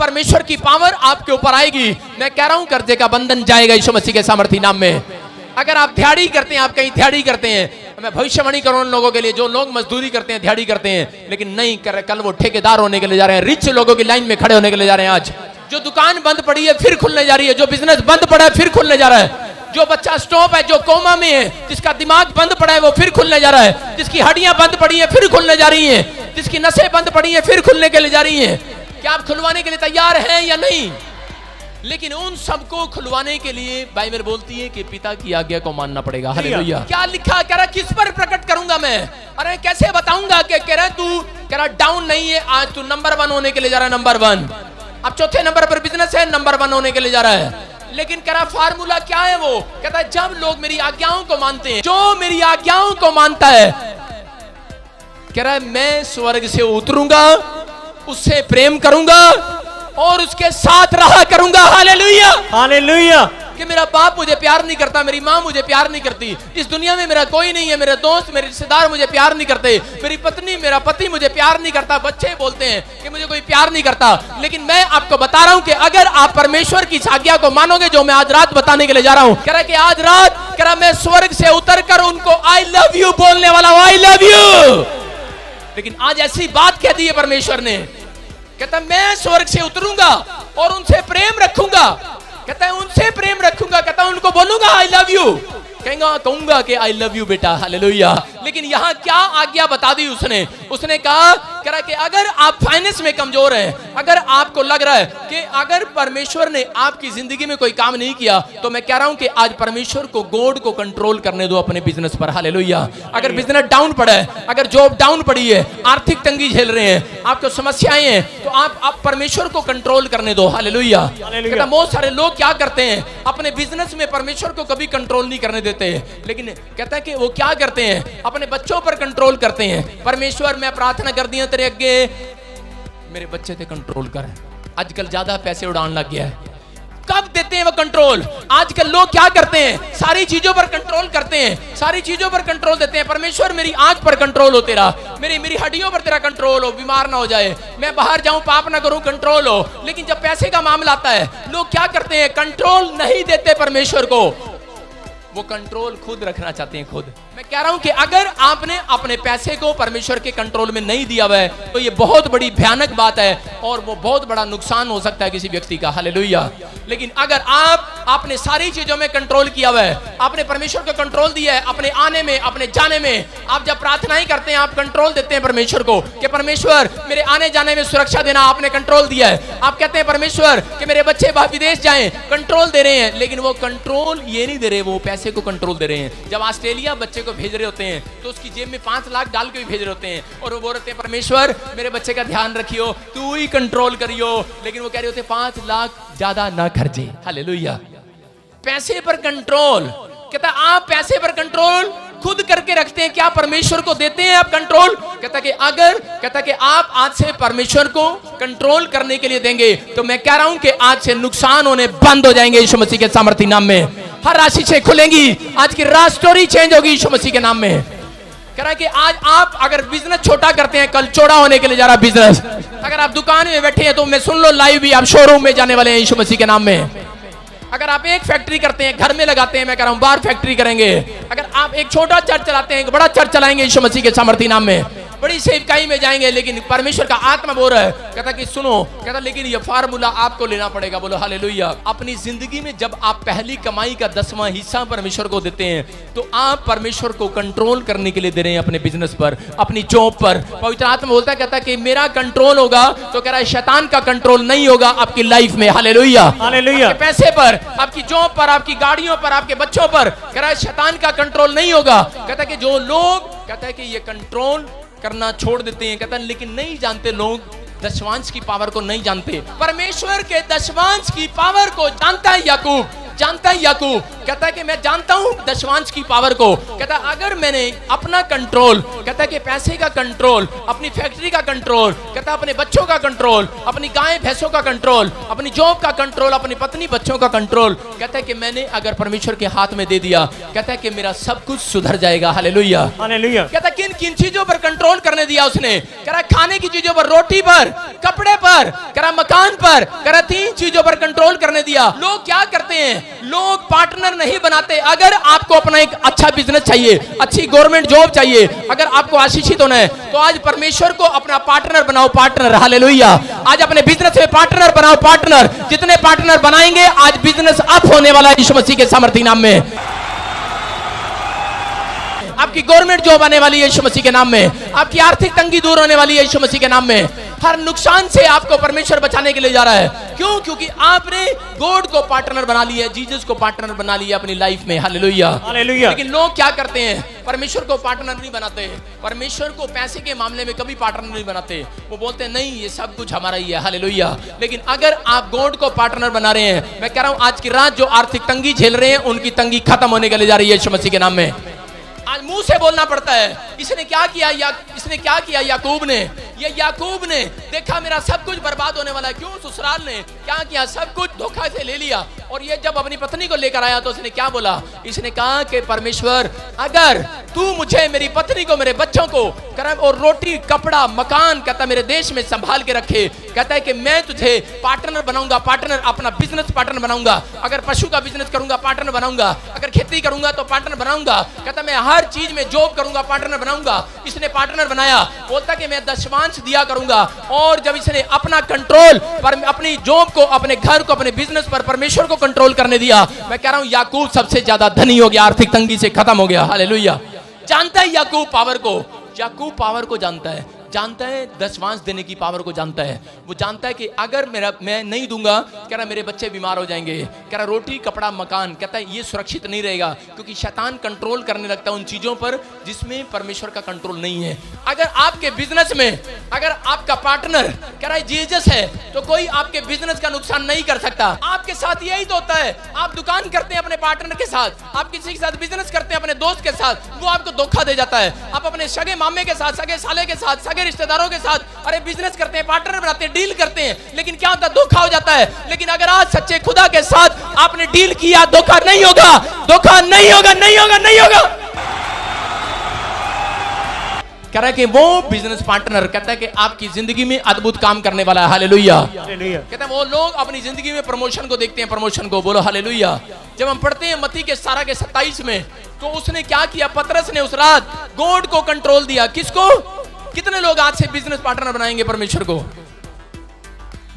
परमेश्वर की पावर आपके ऊपर आएगी, मैं कह रहा हूं कर्जे का बंधन जाएगा यीशु मसीह के सामर्थी नाम में। अगर आप दिहाड़ी करते हैं, आप कहीं दिहाड़ी करते हैं, मैं भविष्यवाणी करूं उन लोगों के लिए जो लोग मजदूरी करते हैं, दिहाड़ी करते हैं, लेकिन नहीं कर, कल वो ठेकेदार होने के लिए जा रहे हैं, रिच लोगों की लाइन में खड़े होने के लिए जा रहे हैं। आज जो दुकान बंद पड़ी है फिर खुलने जा रही है, जो बिजनेस बंद पड़ा है फिर खुलने जा रहा है, जो बच्चा स्टॉप है, जो कोमा में है, जिसका दिमाग बंद पड़ा है वो फिर खुलने जा रहा है, जिसकी हड्डियां बंद पड़ी हैं फिर खुलने जा रही हैं, जिसकी नसें बंद पड़ी हैं फिर खुलने के लिए जा रही हैं। क्या आप खुलवाने के लिए तैयार हैं या नहीं? लेकिन उन सबको खुलवाने के लिए बाइबल बोलती है कि पिता की आज्ञा को मानना पड़ेगा। हालेलुया। क्या लिखा, कह रहा किस पर प्रकट करूंगा मैं? अरे कैसे बताऊंगा कि कह रहा तू कह रहा डाउन नहीं है, आज तू नंबर 1 होने के लिए जा रहा है, नंबर 1। अब चौथे नंबर पर बिजनेस है, नंबर 1 होने के लिए जा रहा है। लेकिन कह रहा फार्मूला क्या है? वो कहता है जब लोग मेरी आज्ञाओं को मानते हैं, जो मेरी आज्ञाओं को मानता है, कह रहा है मैं स्वर्ग से उतरूंगा, उससे प्रेम करूंगा और उसके साथ रहा करूंगा। Hallelujah, hallelujah. कि मेरा बाप मुझे प्यार नहीं करता, मेरी माँ मुझे प्यार नहीं करती, इस दुनिया में मेरा कोई नहीं है, मेरे दोस्त मेरे रिश्तेदार मुझे प्यार नहीं करते, मेरी पत्नी मेरा पति मुझे प्यार नहीं करता, बच्चे बोलते हैं कि मुझे कोई प्यार नहीं करता। लेकिन मैं आपको बता रहा हूं कि अगर आप परमेश्वर की आज्ञा को मानोगे, जो मैं आज रात बताने के लिए जा रहा हूं, कह रहा कि आज रात कह रहा मैं स्वर्ग से उतर कर उनको आई लव यू बोलने वाला हूं, आई लव यू। लेकिन आज ऐसी बात कह दी है परमेश्वर ने, कहता मैं स्वर्ग से उतरूंगा और उनसे प्रेम रखूंगा, कहता है उनसे प्रेम रखूंगा, कहता है उनको बोलूंगा आई लव यू, कहूंगा कि आई लव यू बेटा। हालेलुया। लेकिन यहां क्या आज्ञा बता दी उसने? उसने कहा कि अगर आप फाइनेंस में कमजोर हैं, अगर आपको लग रहा है कि अगर परमेश्वर ने आपकी जिंदगी में कोई काम नहीं किया, तो मैं कह रहा हूं कि आज परमेश्वर को गॉड को कंट्रोल करने दो अपने बिजनेस पर। हालेलुया। अगर बिजनेस डाउन पड़ा है, अगर जॉब डाउन पड़ी है, आर्थिक तंगी झेल रहे हैं, आपको समस्याएं हैं, तो आप परमेश्वर को कंट्रोल करने दो। हालेलुया। बहुत सारे लोग क्या करते हैं, अपने बिजनेस में परमेश्वर को कभी कंट्रोल नहीं करने देते, लेकिन कहता है कि वो क्या करते हैं, अपने बच्चों पर कंट्रोल करते हैं। परमेश्वर मैं प्रार्थना कर दिया तेरे अगे, मेरे बच्चे ते कंट्रोल कर। आजकल ज्यादा पैसे उड़ान लग गया है। कब देते हैं वो कंट्रोल? आजकल लोग क्या करते हैं, सारी चीजों पर कंट्रोल करते हैं, सारी चीजों पर कंट्रोल देते हैं। परमेश्वर मेरी आंख पर कंट्रोल हो तेरा, मेरी हड्डियों पर तेरा कंट्रोल हो, बीमार ना हो जाए, मैं बाहर जाऊं पाप ना करूं, कंट्रोल हो। लेकिन जब पैसे का मामला आता है, लोग क्या करते हैं, कंट्रोल नहीं देते परमेश्वर को, वो कंट्रोल खुद रखना चाहते हैं खुद। मैं कह रहा हूं कि अगर आपने अपने पैसे को परमेश्वर के कंट्रोल में नहीं दिया हुआ है, तो ये बहुत बड़ी भयानक बात है और वो बहुत बड़ा नुकसान हो सकता है किसी व्यक्ति का। हालेलुया। लेकिन अगर आपने सारी चीजों में कंट्रोल किया हुआ है, आपने परमेश्वर को कंट्रोल दिया है, अपने आने में, अपने जाने में, आप जब प्रार्थनाएं करते हैं, आप कंट्रोल देते हैं परमेश्वर को कि परमेश्वर मेरे आने जाने में सुरक्षा देना, आपने कंट्रोल दिया है। आप कहते हैं परमेश्वर कि मेरे बच्चे विदेश जाएं, कंट्रोल दे रहे हैं। लेकिन वो कंट्रोल ये नहीं दे रहे, वो पैसे को कंट्रोल दे रहे हैं। जब ऑस्ट्रेलिया बच्चे को भेज रहे होते हैं, तो उसकी जेब में 5 लाख डाल के भी भेज रहे होते हैं, और वो बोल रहे हैं परमेश्वर मेरे बच्चे का ध्यान रखियो, तू ही कंट्रोल करियो। लेकिन वो कह रहे होते 5 लाख ज्यादा ना खर्चे। हालेलुया। पैसे पर कंट्रोल, कहता आप पैसे पर कंट्रोल खुद करके रखते हैं, क्या परमेश्वर को देते हैं आप कंट्रोल? कहता कि आप आज से परमेश्वर को कंट्रोल करने के लिए देंगे, तो मैं कह रहा हूं कि आज से नुकसान होने बंद हो जाएंगे यीशु मसीह के सामर्थी नाम में। हर राशि से खुलेंगी, आज की रात स्टोरी चेंज होगी यीशु मसीह के नाम में। कह रहा है कि आज आप अगर बिजनेस छोटा करते हैं, कल चौड़ा होने के लिए जा रहा बिजनेस। अगर आप दुकान में बैठे हैं, तो मैं सुन लो लाइव भी आप शोरूम में जाने वाले हैं यीशु मसीह के नाम में। अगर आप एक फैक्ट्री करते हैं, घर में लगाते हैं, मैं कह रहा हूं बाहर फैक्ट्री करेंगे। अगर आप एक छोटा चर्च चलाते हैं, एक बड़ा चर्च चलाएंगे यीशु मसीह के सामर्थी नाम में, बड़ी सेवकाई में जाएंगे। लेकिन परमेश्वर का आत्मा बोल रहा है, कहता कि सुनो, कहता लेकिन ये फार्मूला आपको लेना पड़ेगा। बोलो हालेलुया। अपनी जिंदगी में जब आप पहली कमाई का 10वां हिस्सा परमेश्वर को देते हैं, तो आप परमेश्वर को कंट्रोल करने के लिए दे रहे हैं अपने बिजनेस पर, अपनी जॉब पर। पवित्र आत्मा बोलता है, कहता कि मेरा कंट्रोल होगा, तो कह रहा है शैतान का कंट्रोल नहीं होगा आपकी लाइफ में। हालेलुया। हालेलुया। पैसे पर, आपकी जॉब पर, आपकी गाड़ियों पर, आपके बच्चों पर, कह रहा है शैतान का कंट्रोल नहीं होगा। कहता कि जो लोग, कहता है कि ये कंट्रोल करना छोड़ देते हैं, कहता है लेकिन नहीं जानते लोग, दशवांश की पावर को नहीं जानते। परमेश्वर के दशवांश की पावर को जानता है याकूब, जानता है याकूब, कहता है कि मैं जानता हूं दशवांश की पावर को। कहता है अगर मैंने अपना कंट्रोल, कहता है कि पैसे का कंट्रोल, अपनी फैक्ट्री का कंट्रोल, कहता है अपने बच्चों का कंट्रोल, अपनी गाय भैंसों का कंट्रोल, अपनी जॉब का कंट्रोल, अपनी पत्नी बच्चों का कंट्रोल, कहता है कि मैंने अगर परमेश्वर के हाथ में दे दिया, कहता है कि मेरा सब कुछ सुधर जाएगा। Hallelujah, hallelujah. कहता है किन किन चीजों पर कंट्रोल करने दिया उसने, कह रहा खाने की चीजों पर, रोटी पर, कपड़े पर, कह रहा मकान पर, कह रहा 3 चीजों पर कंट्रोल करने दिया। लोग क्या करते हैं, लोग पार्टनर नहीं बनाते। अगर आपको अपना एक अच्छा बिजनेस चाहिए, अच्छी गवर्नमेंट जॉब चाहिए, अगर आपको आशीषित होना है, तो आज परमेश्वर को अपना पार्टनर बनाओ, पार्टनर। हालेलुया। आज अपने बिजनेस में पार्टनर बनाओ, पार्टनर। जितने पार्टनर बनाएंगे आज बिजनेस अप होने वाला है यीशु मसीह के सामर्थ्य नाम में। आपकी गवर्नमेंट जॉब आने वाली है यीशु मसीह के नाम में। आपकी आर्थिक तंगी दूर होने वाली है यीशु मसीह के नाम में। हर नुकसान से आपको परमेश्वर बचाने के लिए जा रहा है। क्यों? क्योंकि आपने गॉड को पार्टनर बना लिया, जीसस को पार्टनर बना लिया अपनी लाइफ में। Hallelujah, hallelujah. लेकिन लोग क्या करते हैं, परमेश्वर को पार्टनर नहीं बनाते, परमेश्वर को पैसे के मामले में कभी पार्टनर नहीं बनाते। वो बोलते हैं नहीं ये सब कुछ हमारा ही है। हालेलुया। लेकिन अगर आप गॉड को पार्टनर बना रहे हैं, मैं कह रहा हूं आज की रात जो आर्थिक तंगी झेल रहे हैं उनकी तंगी खत्म होने के लिए जा रही है यीशु मसीह के नाम में। आज मुंह से बोलना पड़ता है। इसने क्या किया, इसने क्या किया याकूब ने, ये याकूब ने देखा मेरा सब कुछ बर्बाद होने वाला है। क्यों? ससुराल ने क्या किया, सब कुछ धोखा से ले लिया। और ये जब अपनी पत्नी को लेकर आया तो उसने क्या बोला, इसने कहा कि परमेश्वर अगर तू मुझे, मेरी पत्नी को, मेरे बच्चों को और रोटी, कपड़ा, मकान, कहता मेरे देश में संभाल के रखे, कहता है कि मैं तुझे पार्टनर बनाऊंगा, पार्टनर, अपना बिजनेस पार्टनर बनाऊंगा। अगर पशु का बिजनेस करूंगा पार्टनर बनाऊंगा, अगर खेती करूंगा तो पार्टनर बनाऊंगा, कहता मैं हर चीज में जॉब करूंगा पार्टनर बनाऊंगा। इसने पार्टनर बनाया, बोलता कि मैं दशवांश दिया करूंगा। और जब इसने अपना कंट्रोल पर, अपनी जॉब को, अपने घर को, अपने बिजनेस पर परमेश्वर को कंट्रोल करने दिया, मैं कह रहा हूं याकूब सबसे ज्यादा धनी हो गया, आर्थिक तंगी से खत्म हो गया। हालेलुया। जानता है याकूब पावर को, याकूब पावर को जानता है, जानता है दशवांश देने की पावर को जानता है। वो जानता है कि अगर मैं नहीं दूंगा, कह रहा मेरे बच्चे बीमार हो जाएंगे, कह रहा रोटी, कपड़ा, मकान, कहता है ये सुरक्षित नहीं रहेगा। क्योंकि शैतान कंट्रोल करने लगता है उन चीजों पर जिसमें परमेश्वर का कंट्रोल नहीं है। अगर आपके बिजनेस में अगर आपका पार्टनर कह रहा है जीसस है, तो कोई आपके बिजनेस का नुकसान नहीं कर सकता। आपके साथ यही तो होता है, आप दुकान करते हैं अपने पार्टनर के साथ, आप किसी के साथ बिजनेस करते हैं अपने दोस्त के साथ, वो आपको धोखा दे जाता है। आप अपने सगे मामे के साथ, सगे साले के साथ, सगे रिश्तेदारों के साथ अरे बिजनेस करते हैं, पार्टनर बनाते हैं, डील करते हैं, लेकिन क्या होता है, धोखा हो जाता है। लेकिन अगर आज सच्चे खुदा के साथ आपने डील किया, धोखा नहीं होगा, धोखा नहीं होगा, नहीं होगा, नहीं होगा। कह रहा है कि वो बिजनेस पार्टनर कहता है कि आपकी जिंदगी में अद्भुत काम करने वाला है। हालेलुया। कहता है वो लोग अपनी जिंदगी में प्रमोशन को देखते हैं, प्रमोशन को। बोलो हालेलुया। जब हम पढ़ते हैं मत्ती के 17 के 27 में, तो उसने क्या किया, पतरस ने उस रात गॉड को कंट्रोल दिया। किसको? कितने लोग आज से बिजनेस पार्टनर बनाएंगे परमेश्वर को?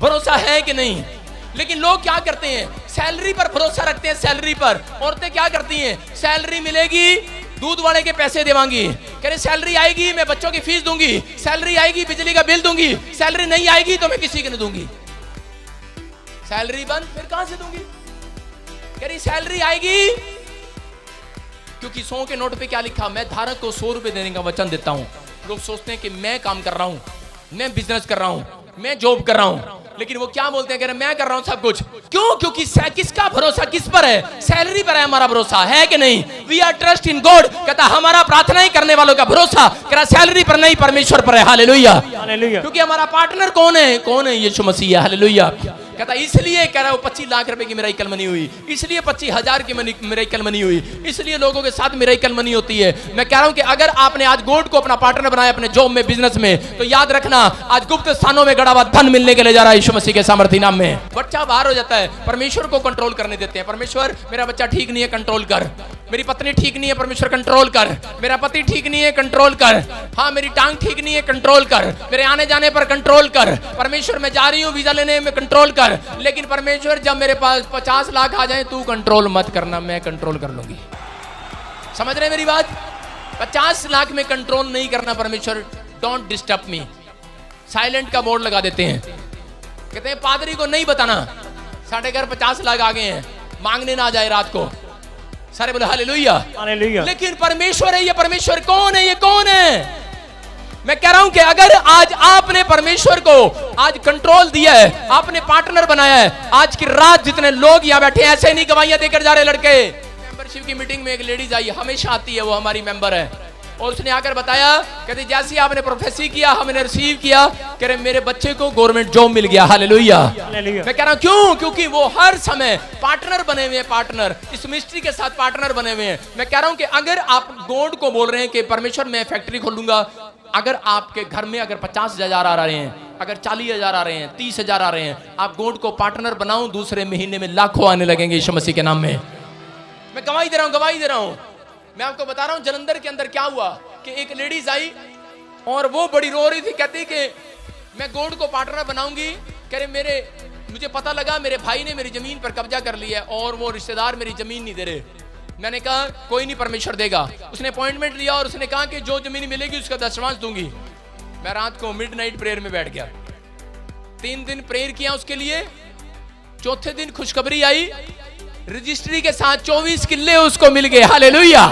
भरोसा है कि नहीं? लेकिन लोग क्या करते हैं, सैलरी पर भरोसा रखते हैं। सैलरी पर औरतें क्या करती हैं, सैलरी मिलेगी दूध वाले के पैसे देवांगी, कह रहे सैलरी आएगी मैं बच्चों की फीस दूंगी, सैलरी आएगी बिजली का बिल दूंगी, सैलरी नहीं आएगी तो मैं किसी को नहीं दूंगी। सैलरी बंद, फिर कहां से दूंगी? कह रही सैलरी आएगी, क्योंकि 100 के नोट पे क्या लिखा, मैं धारक को 100 रुपए देने का वचन देता हूं। लोग सोचते हैं कि मैं काम कर रहा हूं, मैं बिजनेस कर रहा हूं, मैं जॉब कर रहा हूं, लेकिन वो क्या बोलते हैं, कह रहे मैं कर रहा हूं सब कुछ। क्यों? क्योंकि किसका भरोसा किस पर है? सैलरी पर है हमारा भरोसा, है कि नहीं? We are trust in God. कहता हमारा प्रार्थना ही करने वालों का भरोसा, कह रहा सैलरी पर नहीं, परमेश्वर पर है। Hallelujah, hallelujah. क्योंकि हमारा पार्टनर कौन है? कौन है? यीशु मसीह है। हालेलुया। कहता इसलिए कह रहा हूं 25 लाख रुपए की मिराकल मनी हुई, इसलिए 25,000 की मिराकल मनी हुई, इसलिए लोगों के साथ मिराकल मनी होती है। मैं कह रहा हूं कि अगर आपने आज गॉड को अपना पार्टनर बनाया अपने जॉब में, बिजनेस में, तो याद रखना आज गुप्त स्थानों में गड़ा हुआ धन मिलने के लिए जा रहा है यीशु मसीह के सामर्थ्य नाम में। बच्चा बाहर हो जाता है, परमेश्वर को कंट्रोल करने देते हैं। परमेश्वर मेरा बच्चा ठीक नहीं है, कंट्रोल कर। मेरी पत्नी ठीक नहीं है, परमेश्वर कंट्रोल कर। मेरा पति ठीक नहीं है, कंट्रोल कर। हाँ मेरी टांग ठीक नहीं है, कंट्रोल कर। मेरे आने जाने पर कंट्रोल कर। परमेश्वर मैं जा रही हूँ वीजा लेने में, कंट्रोल कर। लेकिन परमेश्वर जब मेरे पास 50 लाख आ जाए तू कंट्रोल मत करना, मैं कंट्रोल कर लूंगी। समझ रहे मेरी बात? 50 लाख में कंट्रोल नहीं करना परमेश्वर, डोंट डिस्टर्ब मी। साइलेंट का बोर्ड लगा देते हैं, कहते हैं पादरी को नहीं बताना साढ़े घर 50 लाख आ गए हैं, मांगने ना जाए रात को। सारे बोले हालेलुया, हालेलुया। लेकिन परमेश्वर है, ये परमेश्वर कौन है? ये कौन है? मैं कह रहा हूं कि अगर आज आपने परमेश्वर को आज कंट्रोल दिया है, आपने पार्टनर बनाया है, आज की रात जितने लोग यहां बैठे हैं ऐसे नहीं गवाहियां देकर जा रहे लड़के। मेंबरशिप की मीटिंग में एक लेडीज आई, हमेशा आती है, वो हमारी मेंबर है, और उसने आकर बताया, कहती जैसे आपने प्रोफेसी किया हमने रिसीव किया, कह रहे मेरे बच्चे को गवर्नमेंट जॉब मिल गया। हालेलुया। मैं कह रहा हूं क्यों? क्योंकि वो हर समय पार्टनर बने हुए हैं, पार्टनर इस मिनिस्ट्री के साथ पार्टनर बने हुए हैं। मैं कह रहा हूं कि अगर आप गॉड को बोल रहे हैं कि परमेश्वर मैं फैक्ट्री खोलूंगा, अगर आपके घर में अगर 50,000 आ रहे हैं, अगर 40,000 आ रहे हैं, 30,000 आ रहे हैं, आप गॉड को पार्टनर बनाओ, दूसरे महीने में लाखों आने लगेंगे यीशु मसीह के नाम में। मैं गवाही दे रहा हूं, गवाही दे रहा हूं। मैं आपको बता रहा हूं जलंधर के अंदर क्या हुआ कि एक लेडीज आई और वो बड़ी रो रही थी, कहती कि मैं गॉड को पार्टनर बनाऊंगी। कह रहे मुझे पता लगा मेरे भाई ने मेरी जमीन पर कब्जा कर लिया है और वो रिश्तेदार मेरी जमीन नहीं दे रहे। मैंने कहा कोई नहीं, परमेश्वर देगा। उसने अपॉइंटमेंट लिया और उसने कहा कि जो जमीन मिलेगी उसका दशमांश दूंगी। मैं रात को मिडनाइट प्रेयर में बैठ गया, 3 दिन प्रेयर किया उसके लिए। चौथे दिन खुशखबरी आई, रजिस्ट्री के साथ 24 किल्ले उसको मिल गए। हालेलुया।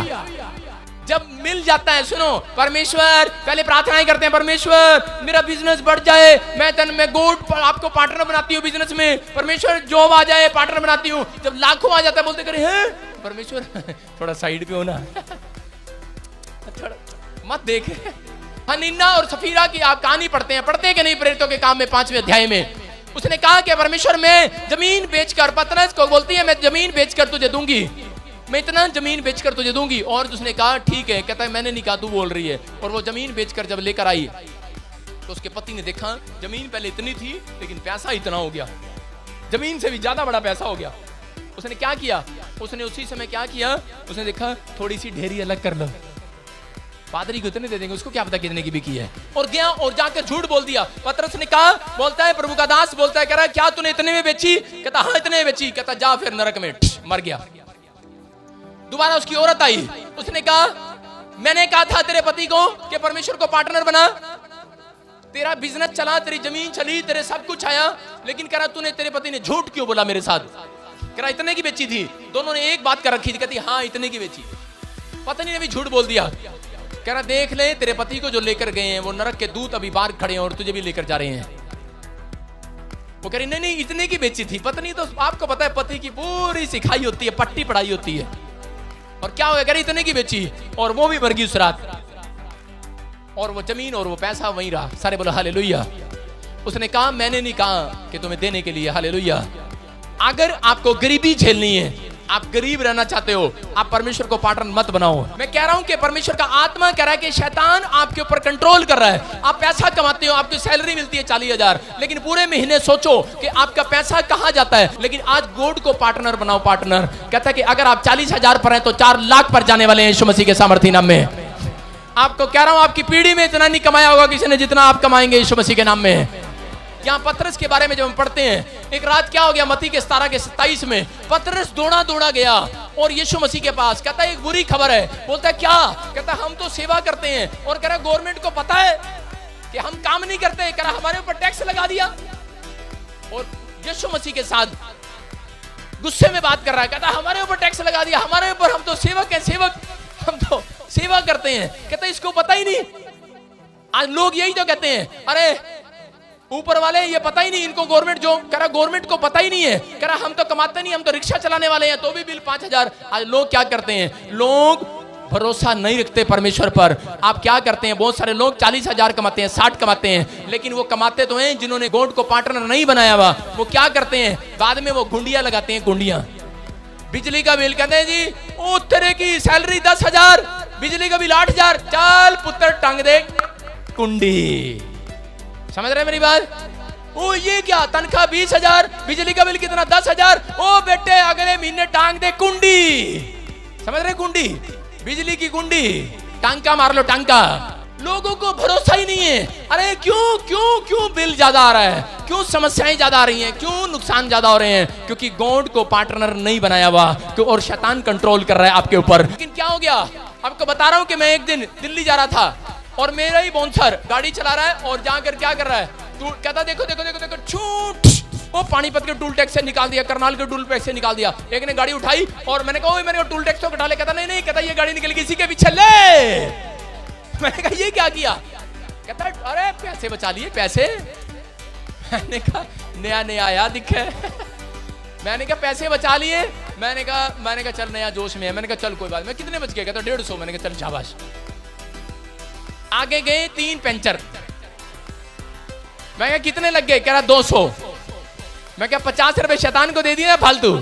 जब मिल जाता है, सुनो, परमेश्वर पहले प्रार्थनाएं करते हैं, परमेश्वर मेरा बिजनेस बढ़ जाए, मैं गॉड आपको पार्टनर बनाती हूँ बिजनेस में, परमेश्वर जॉब आ जाए पार्टनर बनाती हूँ। जब लाखों आ जाता है बोलते करे हैं परमेश्वर थोड़ा साइड पे हो ना, थोड़ा मत देख। हनीना और सफीरा की आप कहानी पढ़ते हैं, पढ़ते कि नहीं प्रेरितों के काम में 5वें अध्याय में? उसने कहा कि परमेश्वर मैं जमीन बेचकर, पतरस को बोलती है मैं जमीन बेचकर तुझे दूंगी, मैं इतना जमीन बेचकर तुझे दूंगी। और उसने कहा ठीक है, कहता है मैंने नहीं कहा, तू बोल रही है। और वो जमीन बेचकर जब लेकर आई तो उसके पति ने देखा जमीन पहले इतनी थी लेकिन पैसा इतना हो गया, जमीन से भी ज्यादा बड़ा पैसा हो गया। उसने क्या किया? उसने उसी समय क्या किया? उसने देखा थोड़ी सी ढेरी अलग कर लो, पादरी को इतने दे देंगे, उसको क्या पता कितने की बिकी है। और गया और जाकर झूठ बोल दिया। पतरस ने कहा, बोलता है प्रभु का दास बोलता है, कह रहा है क्या तूने इतने में बेची? कहता हाँ इतने में बेची। कहता जा फिर नरक में, मर गया। दोबारा उसकी औरत आई, उसने कहा मैंने कहा था तेरे पति को कि परमेश्वर को पार्टनर बना, तेरा बिजनेस चला, तेरी जमीन चली, तेरे सब कुछ आया, लेकिन कह रहा तूने, तेरे पति ने झूठ क्यों बोला मेरे साथ? कह रहा इतने की बेची थी। दोनों ने एक बात कर रखी थी, कहती हाँ इतने की बेची। पत्नी ने भी झूठ बोल दिया। कह रहा देख ले तेरे पति को जो लेकर गए हैं वो नरक के दूत अभी बाहर खड़े हैं और तुझे भी लेकर जा रहे हैं। वो कह रही नहीं नहीं इतने की बेची थी। पत्नी तो आपको पता है पति की पूरी सिखाई होती है, पट्टी पढ़ाई होती है। और क्या हो गया? कह रही इतने की बेची और वो भी मर गई उस रात, और वो जमीन और वो पैसा वहीं रहा। सारे बोलो हालेलुया। उसने कहा मैंने नहीं कहा कि तुम्हें देने के लिए। हालेलुया। अगर आपको गरीबी झेलनी है, आप गरीब रहना चाहते हो, आप परमेश्वर को पार्टनर मत बनाओ। मैं कह रहा हूं कि परमेश्वर का आत्मा कह रहा है कि शैतान आपके ऊपर कंट्रोल कर रहा है। आप पैसा कमाते हो, आपकी सैलरी मिलती है 40,000, लेकिन पूरे महीने सोचो कि आपका पैसा कहां जाता है। लेकिन आज गॉड को पार्टनर बनाओ। पार्टनर कहता है कि अगर आप 40,000 पर हैं तो 4 लाख पर जाने वाले हैं यीशु मसीह के सामर्थ्य नाम में। आपको कह रहा हूं आपकी पीढ़ी में इतना नहीं कमाया होगा किसी ने जितना आप कमाएंगे यीशु मसीह के नाम में। यहाँ पतरस के बारे में जब हम पढ़ते हैं, एक रात क्या हो गया, मत्ती के 17 के 27 में पतरस दौड़ा दौड़ा गया और यीशु मसीह के पास। कहता है एक बुरी खबर है। बोलता है क्या? कहता हम तो सेवा करते हैं और कह रहा गवर्नमेंट को पता है कि हम काम नहीं करते, कह रहा हमारे ऊपर टैक्स लगा दिया। और यीशु मसीह के साथ गुस्से में बात कर रहा है, कहता हमारे ऊपर टैक्स लगा दिया, हमारे ऊपर, हम तो सेवक हैं, सेवक, हम तो सेवा करते हैं। कहता इसको पता ही नहीं। आज लोग यही तो कहते हैं, अरे ऊपर वाले ये पता ही नहीं इनको, गवर्नमेंट जो कह रहा गवर्नमेंट को पता ही नहीं है, कह रहा हम तो कमाते नहीं, हम तो रिक्शा चलाने वाले हैं तो भी बिल 5,000। आज लोग क्या करते हैं? लोग भरोसा नहीं रखते परमेश्वर पर। आप क्या करते हैं? बहुत सारे लोग 40,000 कमाते हैं, 60 कमाते हैं, लेकिन वो कमाते तो हैं जिन्होंने गॉड को पार्टनर नहीं बनाया हुआ। वो क्या करते हैं? बाद में वो गुंडियां लगाते हैं, गुंडियां। बिजली का बिल कहते हैं जी ओ तेरे की सैलरी 10,000, बिजली का बिल 8,000, चल पुत्र टांग दे कुंडी। समझ रहे मेरी बात? ओ ये क्या तनख्वाह 20,000, बिजली का बिल कितना 10,000, ओ बेटे अगले महीने टांग दे कुंडी। समझ रहे? कुंडी, बिजली की कुंडी, टांका मार लो, टांका। लोगों को भरोसा ही नहीं है। अरे क्यों क्यों क्यों बिल ज्यादा आ रहा है, क्यों समस्याएं ज्यादा आ रही हैं, क्यों नुकसान ज्यादा हो रहे हैं? क्योंकि गॉड को पार्टनर नहीं बनाया हुआ और शैतान कंट्रोल कर रहा है आपके ऊपर। लेकिन क्या हो गया? आपको बता रहा हूं कि मैं एक दिन दिल्ली जा रहा था और मेरा ही बाउंसर गाड़ी चला रहा है और जाकर क्या कर रहा है, कहता देखो देखो देखो देखो छूट, वो पानीपत के टूल टैक्स से निकाल दिया, करनाल के टूल टैक्स से निकाल दिया। एक ने गाड़ी उठाई और मैंने कहा मैंने टूल टैक्स तो कटा ले। कहता नहीं नहीं, कहता ये गाड़ी निकल गई, इसी के पीछे ले। मैंने कहा ये क्या किया? कहता है अरे पैसे बचा लिए पैसे। मैंने कहा नया नया आया दिखे। मैंने कहा पैसे बचा लिए। मैंने कहा चल नया जोश में है। मैंने कहा चल कोई बात। मैं कितने बच गए? कहता 150। मैंने कहा चल शाबाश। आगे गए 3 पंचर। मैं कहा कितने लग गए? कह रहा 200। मैं क्या 50 रुपए शैतान को दे दिया फालतू?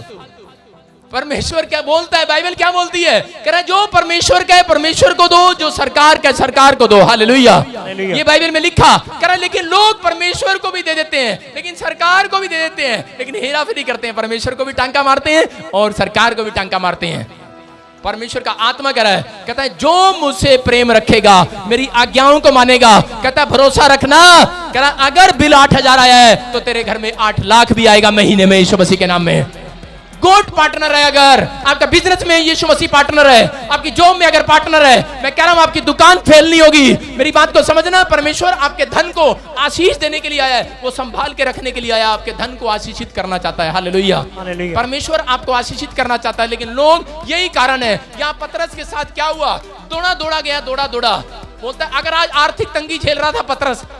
परमेश्वर क्या बोलता है? बाइबल क्या बोलती है? कह रहा जो परमेश्वर का है परमेश्वर को दो, जो सरकार का है सरकार को दो। हालेलुया। ये बाइबल में लिखा। कह रहा लेकिन लोग परमेश्वर को भी दे देते हैं, लेकिन सरकार को भी दे देते हैं, लेकिन हेराफेरी करते हैं। परमेश्वर को भी टांका मारते हैं और सरकार को भी टांका मारते हैं। परमेश्वर का आत्मा कह रहा है, कहता है जो मुझसे प्रेम रखेगा, मेरी आज्ञाओं को मानेगा, कहता है भरोसा रखना। कह रहा अगर बिल 8,000 आया है तो तेरे घर में 8 लाख भी आएगा महीने में, यीशु मसीह के नाम में। गोड पार्टनर है। अगर आपका बिजनेस में यीशु मसीह पार्टनर है, आपकी जॉब में अगर पार्टनर है, मैं कह रहा हूं आपकी दुकान फेल नहीं होगी। मेरी बात को समझना। परमेश्वर आपके धन को आशीष देने के लिए आया है, वो संभाल के रखने के लिए आया, आपके धन को आशीषित करना चाहता है। हालेलुया। परमेश्वर आपको आशीषित करना चाहता है, लेकिन लोग, यही कारण है। यहाँ पतरस के साथ क्या हुआ? दौड़ा दौड़ा गया, दौड़ा दौड़ा। बोलता है अगर आज आर्थिक तंगी झेल रहा था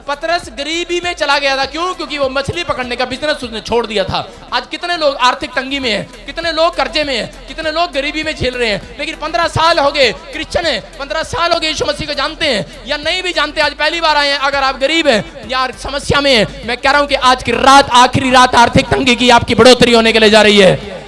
पतरस गरीबी में चला गया था। क्यों? क्योंकि वो मछली पकड़ने का बिजनेस उसने छोड़ दिया था। आज कितने लोग आर्थिक तंगी में हैं, कितने लोग कर्जे में हैं, कितने लोग गरीबी में झेल रहे हैं, लेकिन 15 साल हो गए क्रिश्चियन है, 15 साल हो गए यीशु मसीह को जानते हैं या नहीं भी जानते, आज पहली बार आए हैं। अगर आप गरीब हैं या समस्या में हैं, मैं कह रहा हूं कि आज की रात आखिरी रात आर्थिक तंगी की आपकी बढ़ोतरी होने के लिए जा रही है,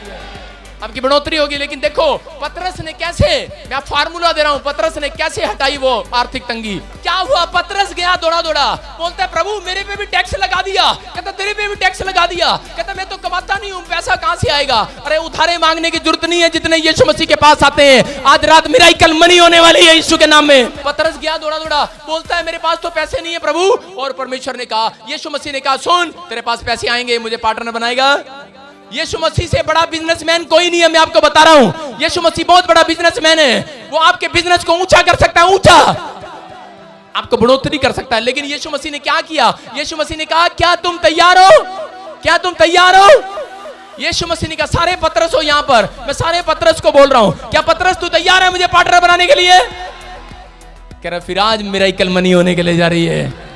आपकी बढ़ोतरी होगी। लेकिन देखो पतरस ने कैसे, मैं फार्मूला दे रहा हूं, पतरस ने कैसे हटाई वो आर्थिक तंगी। क्या हुआ? पतरस गया दौड़ा दौड़ा, बोलता है प्रभु मेरे पे भी टैक्स लगा दिया। कहता तेरे पे भी टैक्स लगा दिया। कहता मैं तो कमाता नहीं हूं, पैसा कहां से आएगा? अरे उधारे मांगने की जरूरत नहीं है, जितने यीशु मसीह के पास आते हैं। आज रात मिराकल मनी होने वाली है यीशु के नाम में। पतरस गया दौड़ा दौड़ा, बोलता है मेरे पास तो पैसे नहीं है प्रभु। और परमेश्वर ने कहा, यीशु मसीह ने कहा सुन तेरे पास पैसे आएंगे, मुझे पार्टनर बनाएगा। यीशु मसीह से बड़ा बिजनेसमैन कोई नहीं है, मैं आपको बता रहा हूं। यीशु मसीह बहुत बड़ा बिजनेसमैन है, वो आपके बिजनेस को ऊंचा कर सकता है, ऊंचा आपको बढ़ोतरी कर सकता है। लेकिन यीशु मसीह ने क्या किया? यीशु मसीह ने कहा क्या तुम तैयार हो? क्या तुम तैयार हो? यीशु मसीह ने कहा सारे पतरस हो यहाँ पर, मैं सारे पतरस को बोल रहा हूं, क्या पतरस तू तैयार है मुझे पार्टनर बनाने के लिए? कह रहा फिर आज मिराकल मनी होने के लिए जा रही है।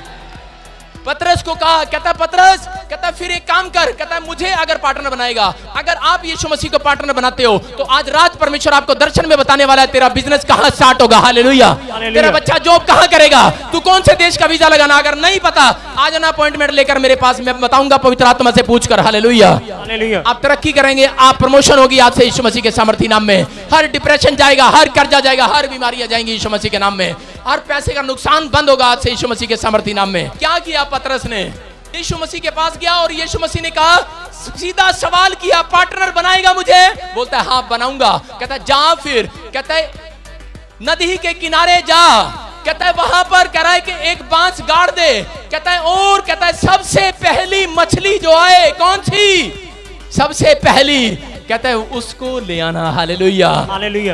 पतरस को कहा, कहता पतरस, कहता फिर एक काम कर, कहता मुझे अगर पार्टनर बनाएगा, अगर आप यीशु मसीह को पार्टनर बनाते हो तो आज रात परमेश्वर आपको दर्शन में बताने वाला है तेरा बिजनेस कहां स्टार्ट होगा। हालेलुया। तेरा बच्चा जॉब कहां करेगा, तू कौन से देश का वीजा लगाना, अगर नहीं पता आज ना अपॉइंटमेंट लेकर मेरे पास, मैं बताऊंगा पवित्र आत्मा से पूछकर। हालेलुया। आप तरक्की करेंगे, आप प्रमोशन होगी आज से यीशु मसीह के सामर्थी नाम में। हर डिप्रेशन जाएगा, हर कर्जा जाएगा, हर बीमारियां जाएंगी यीशु मसीह के नाम में। हर पैसे का नुकसान बंद होगा आज से यीशु मसीह के सामर्थी नाम में। क्या किया पतरस ने? यीशु मसीह के पास गया और यीशु मसीह ने कहा, सीधा सवाल किया, पार्टनर बनाएगा मुझे? बोलता है हाँ बनाऊंगा। कहता है जा फिर, कहता है नदी के किनारे जा, कहता है वहां पर कह रहा है कि एक बांस गाड़ दे, कहता है और कहता है सबसे पहली मछली जो आए, कौन सी सबसे पहली, कहता है उसको ले आना। हालेलुया।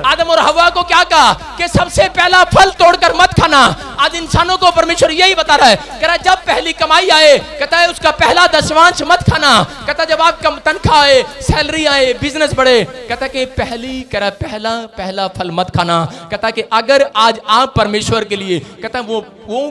आदम और हवा को क्या कहा कि सबसे पहला फल तोड़कर मत खाना। आज इंसानों को परमेश्वर यही बता रहा है, कह रहा है जब पहली कमाई आए, कहता है उसका पहला दशमांश मत खाना। कहता है जब आप कम तनख्वाह आए, सैलरी आए, बिजनेस बढ़े, कहता है कि पहली, कह रहा है पहला फल मत खाना। कहता है कि अगर आज आप परमेश्वर के लिए, कहता है वो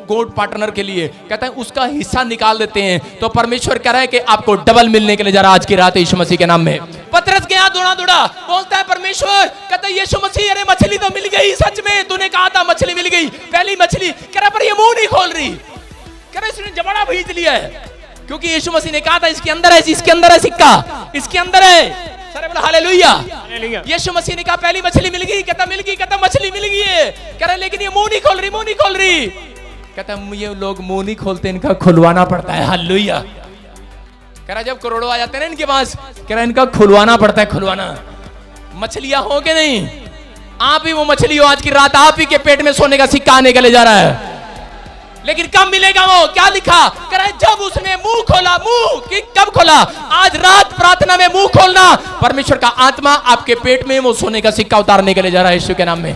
गोड पार्टनर के लिए, कहता है उसका हिस्सा निकाल देते हैं, तो परमेश्वर कह रहा है कि आपको डबल मिलने के लिए जा रहा है आज की रात यीशु मसीह के नाम में। पतरस गया दौड़ा दौड़ा, बोलता है परमेश्वर, कहता है यीशु मसीह अरे मछली तो मिल गई, सच में तूने कहा था मछली मिल गई, पहली मछली। कह रहा पर ये मुंह नहीं खोल रही, कह रहा इसने जबड़ा भीज लिया है, क्योंकि यीशु मसीह ने कहा था इसके अंदर है, इसके अंदर है सिक्का, इसके अंदर है। सारे बोला हालेलुया। यीशु मसीह ने कहा पहली मछली मिल गई, कहता मिल गई, कहता मछली मिल गई है, कह रहा लेकिन ये मुंह नहीं खोल रही, मुंह नहीं खोल रही। कहता ये लोग मुंह नहीं खोलते, इनका खुलवाना पड़ता है। हालेलुया। कह रहा जब करोड़ों आ जाते हैं ना इनके पास, कह रहा इनका खुलवाना पड़ता है, खुलवाना। मछलियां हो के नहीं, आप ही वो मछली हो, आज की रात आप ही के पेट में सोने का सिक्का आने के लिए जा रहा है। लेकिन कब मिलेगा वो? क्या लिखा? कह रहा है जब उसने मुंह खोला। मुंह कि कब खोला? आज रात प्रार्थना में मुंह खोलना, परमेश्वर का आत्मा आपके पेट में वो सोने का सिक्का उतारने के लिए जा रहा है यीशु के नाम में।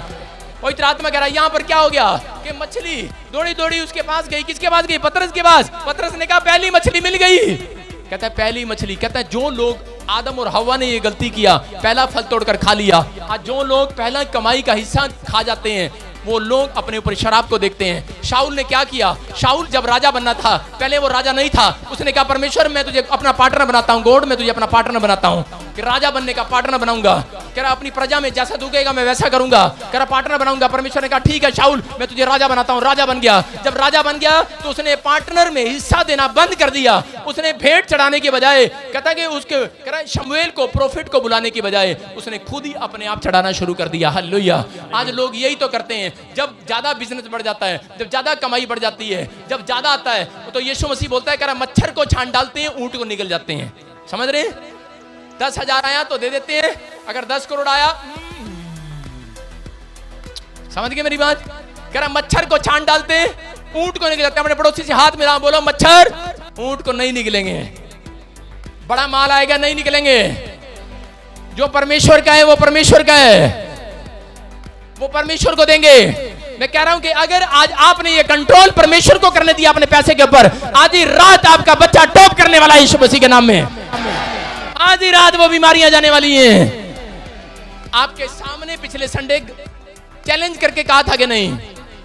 पवित्र आत्मा कह रहा है यहाँ पर क्या हो गया कि मछली दौड़ी दौड़ी उसके पास गई। किसके पास गई? पतरस के पास। पतरस ने कहा पहली मछली मिल गई। कहता है पहली मछली, कहता है जो लोग, आदम और हवा ने ये गलती किया, पहला फल तोड़कर खा लिया। आज जो लोग पहला कमाई का हिस्सा खा जाते हैं, वो लोग अपने ऊपर शराब को देखते हैं। शाऊल ने क्या किया? शाऊल जब राजा बनना था, पहले वो राजा नहीं था, उसने कहा परमेश्वर मैं तुझे अपना पार्टनर बनाता हूँ, गॉड मैं तुझे अपना पार्टनर बनाता हूँ, कि राजा बनने का पार्टनर बनाऊंगा। कह रहा अपनी प्रजा में जैसा तू कहेगा मैं वैसा करूंगा। कह रहा पार्टनर बनाऊंगा। परमेश्वर ने कहा ठीक है शाऊल मैं तुझे राजा बनाता हूं। राजा बन गया। जब राजा बन गया तो उसने पार्टनर में हिस्सा देना बंद कर दिया। उसने भेंट चढ़ाने के बजाय, कहता कि उसके कह रहा शमूएल को, प्रोफेट को बुलाने की बजाय उसने खुद ही अपने आप चढ़ाना शुरू कर दिया। हालेलुया। आज लोग यही तो करते हैं। जब ज्यादा बिजनेस बढ़ जाता है, जब ज्यादा कमाई बढ़ जाती है, जब ज्यादा आता है, तो यीशु मसीह बोलता है कह रहा मच्छर को छान डालते हैं, ऊंट को निकल जाते हैं। समझ रहे हैं? 10,000 आया तो दे देते हैं, अगर 10 करोड़ आया, समझ गए मेरी बात? कह रहा मच्छर को छान डालते हैं, ऊंट को निकल जाते हैं। अपने पड़ोसी से हाथ मिला, बोलो मच्छर ऊंट को नहीं निकलेंगे। बड़ा माल आएगा नहीं निकलेंगे। जो परमेश्वर का है वो परमेश्वर का है, वो परमेश्वर को देंगे। मैं कह रहा हूं कि अगर आज आपने ये कंट्रोल परमेश्वर को करने दिया अपने पैसे के ऊपर, आज ही रात आपका बच्चा टॉप करने वाला है यीशु मसीह के नाम में। आज ही रात वो बीमारियां जाने वाली हैं। आपके सामने पिछले संडे चैलेंज करके कहा था कि नहीं,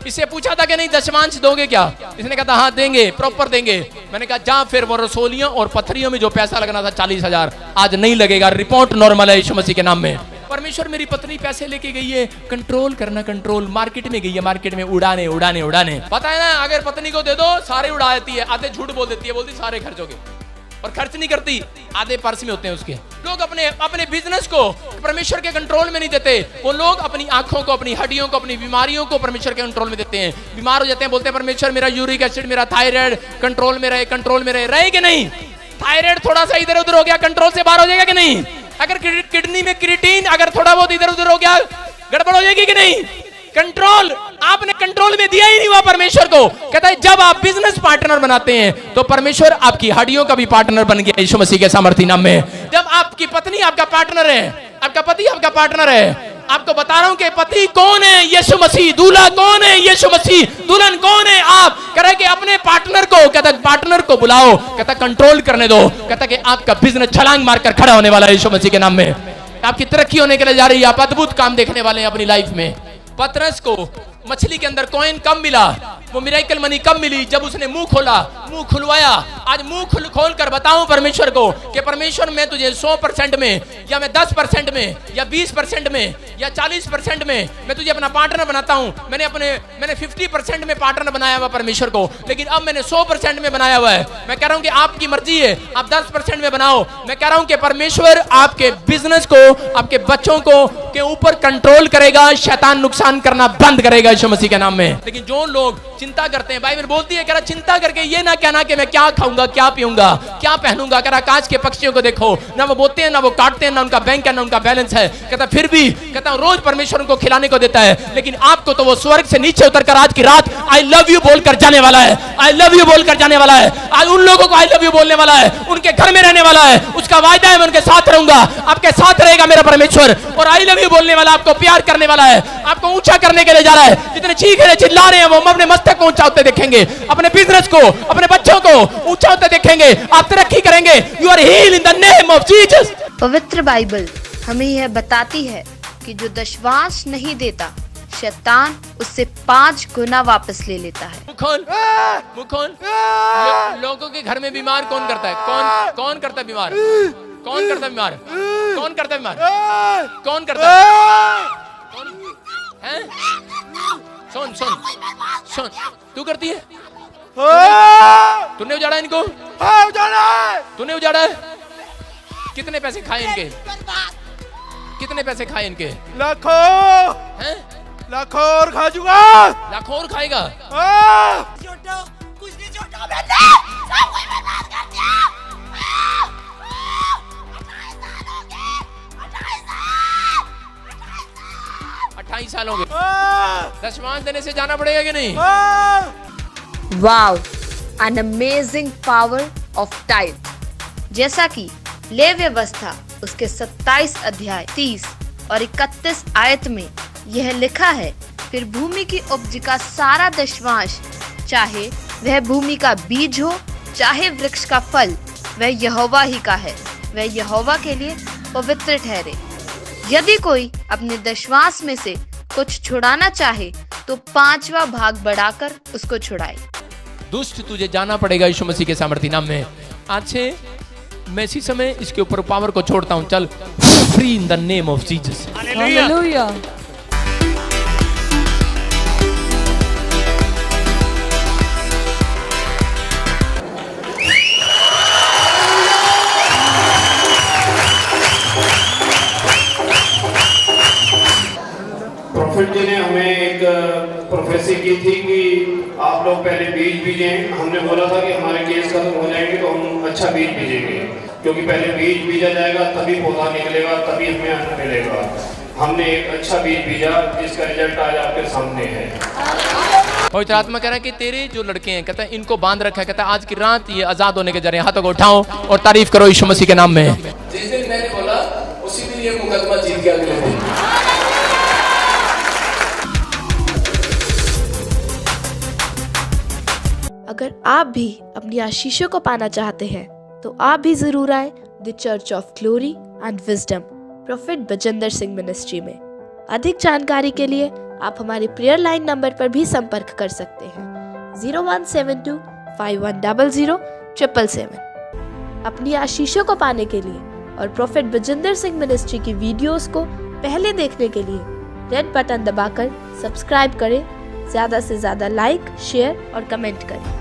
इससे पूछा था कि नहीं दशमांश दोगे क्या? इसने कहा था हाँ देंगे, प्रॉपर देंगे। मैंने कहा जा फिर वो रसोलियों और पत्थरियों में जो पैसा लगना था 40,000 आज नहीं लगेगा। रिपोर्ट नॉर्मल है यीशु मसीह के नाम में। परमेश्वर मेरी पत्नी पैसे लेके गई है, कंट्रोल करना, कंट्रोल। मार्केट में गई है, मार्केट में उड़ाने उड़ाने उड़ाने। पता है ना अगर पत्नी को दे दो सारे उड़ा देती है, आधे झूठ बोल देती है, बोलती सारे खर्च हो गए, और खर्च नहीं करती, आधे पर्स में होते हैं उसके। लोग अपने अपने बिजनेस को परमेश्वर के कंट्रोल में नहीं देते। वो लोग अपनी आंखों को, अपनी हड्डियों को, अपनी बीमारियों को परमेश्वर के कंट्रोल में देते हैं। बीमार हो जाते हैं, बोलते हैं परमेश्वर मेरा यूरिक एसिड, मेरा थायराइड कंट्रोल में रहे, कंट्रोल में रहे। रहे कि नहीं? थायराइड थोड़ा सा इधर उधर हो गया, कंट्रोल से बाहर हो जाएगा कि नहीं? अगर किडनी में क्रिएटिन अगर थोड़ा बहुत इधर उधर हो गया, गड़बड़ हो जाएगी कि नहीं? कंट्रोल आपने कंट्रोल में दिया ही नहीं हुआ परमेश्वर को। कहता है जब आप बिजनेस पार्टनर बनाते हैं तो परमेश्वर आपकी हड्डियों का भी पार्टनर बन गया यीशु मसीह के सामर्थ्य नाम में। जब आपकी पत्नी आपका पार्टनर है, आपका पति आपका पार्टनर है, आपको बता रहा हूं कि पति कौन है? यीशु मसीह। दूल्हा कौन है? यीशु मसीह। दुल्हन कौन है? आप। कह रहे कि अपने पार्टनर को, कहता पार्टनर को बुलाओ, कहता कंट्रोल करने दो, कहता कि आपका बिजनेस छलांग मारकर खड़ा होने वाला है यीशु मसीह के नाम में। आपकी तरक्की होने के लिए जा रही है, आप अद्भुत काम देखने वाले हैं अपनी लाइफ में। पतरस को मछली के अंदर कॉइन कब मिला? वो मिरेकल मनी कब मिली? जब उसने मुंह खोला, मुंह खुलवाया। आज मुंह खोल कर बताऊं परमेश्वर को कि परमेश्वर मैं तुझे 100% में, या मैं 10% में, या 20% में, या 40% में मैं तुझे अपना पार्टनर बनाता हूं। मैंने 50% में पार्टनर बनाया हुआ परमेश्वर को, लेकिन अब मैंने 100% में बनाया हुआ है। मैं कह रहा हूं कि आपकी मर्जी है, आप 10% में बनाओ। मैं कह रहा हूं कि परमेश्वर आपके बिजनेस को, आपके बच्चों को के ऊपर कंट्रोल करेगा, शैतान नुकसान करना बंद करेगा यीशु मसीह के नाम में। लेकिन जो लोग चिंता करते हैं, बाइबल बोलती है, कह रहा चिंता करके ये ना कहना कि मैं क्या खाऊंगा, क्या पीऊंगा, क्या पहनूंगा। कह रहा आकाश के पक्षियों को देखो, ना वो बोते हैं, ना वो काटते हैं, ना उनका बैंक है, ना उनका बैलेंस है। कहता फिर भी कहता रोज परमेश्वर उनको खिलाने को देता है, लेकिन आपको तो वो स्वर्ग से नीचे उतरकर आज की रात आई लव यू बोलकर जाने वाला है। आई लव यू बोलकर जाने वाला है। आज उन लोगों को आई लव यू बोलने वाला है, उनके घर में रहने वाला है। उसका वायदा है मैं उनके साथ रहूंगा, आपके साथ रहेगा मेरा परमेश्वर। और आई लव यू बोलने वाला, आपको प्यार करने वाला है, आपको ऊंचा करने के लिए जा रहा है। जितने चीख रहे चिल्ला रहे हैं वो अपने मस्तक को ऊंचा होते देखेंगे, अपने बिजनेस को, अपने बच्चों को ऊंचा होते देखेंगे। आप तरक्की करेंगे। You are healed in the name of Jesus. पवित्र बाइबल हमें यह बताती है कि जो दशवांश नहीं देता, शैतान उससे 5 गुना वापस ले लेता है। मुखोन लोगों के घर में बीमार कौन करता है? कौन करता है बीमार? कौन करता है बीमार? कौन करता है बीमार? कौन करता है? सुन तू करती है? तूने उजाड़ा इनको? तूने उजाड़ा है? कितने पैसे खाए इनके? कितने पैसे खाए इनके? लाखों हैं? लाखों और खा चुका। लाखों और खाएगा? कुछ नहीं छोटा मैंने सब कुछ बर्बाद कर दिया। 28 साल हो गए। दशमांश देने से जाना पड़ेगा कि नहीं? Wow, an amazing power of tithe. जैसा कि ले व्यवस्था उसके 27 अध्याय 30 और 31 आयत में यह लिखा है, फिर भूमि की उपज का सारा दशमांश, चाहे वह भूमि का बीज हो, चाहे वृक्ष का फल, वह यहोवा ही का है, वह यहोवा के लिए पवित्र ठहरे। यदि कोई अपने दशमांश में से कुछ छुड़ाना चाहे तो 5वां भाग बढ़ाकर उसको छुड़ाए। दुष्ट तुझे जाना पड़ेगा यीशु मसीह के सामर्थ्य नाम में। आज से मैं इसी समय इसके ऊपर पावर को छोड़ता हूं। चल, free in the name of Jesus. Hallelujah. Prophet ji ने हमें एक प्रोफेसी की थी कि आप लोग पहले बीज बीजें। हमने बोला था कि हमारे केस खत्म हो जाएंगे तो हम अच्छा बीज बीजेंगे, क्योंकि पहले बीज बीजा जाएगा तभी पौधा निकलेगा, तभी हमें अन्न मिलेगा। हमने एक अच्छा बीज बीजा जिसका रिजल्ट आज आपके सामने है। पवित्र आत्मा कह रहा है कि तेरे जो लड़के हैं, कहता है इनको बांध रखा है, कहता है आज की रात ये आजाद होने के जरिए हाथों को उठाओ और तारीफ करो यीशु मसीह के नाम में। जिस दिन मैंने बोला उसी दिन ये मुकदमा जीत गया अगले दिन। अगर आप भी अपनी आशीषों को पाना चाहते हैं तो आप भी जरूर आए the church of glory and wisdom prophet Bajinder Singh ministry में। अधिक जानकारी के लिए आप हमारे प्रेयर लाइन नंबर पर भी संपर्क कर सकते हैं 0172 5100 777। अपनी आशीषों को पाने के लिए और प्रोफेट बजिंदर सिंह मिनिस्ट्री की वीडियोस को पहले देखने के लिए रेड बटन दबाकर सब्सक्राइब करें, ज्यादा से ज्यादा लाइक, शेयर और कमेंट करें।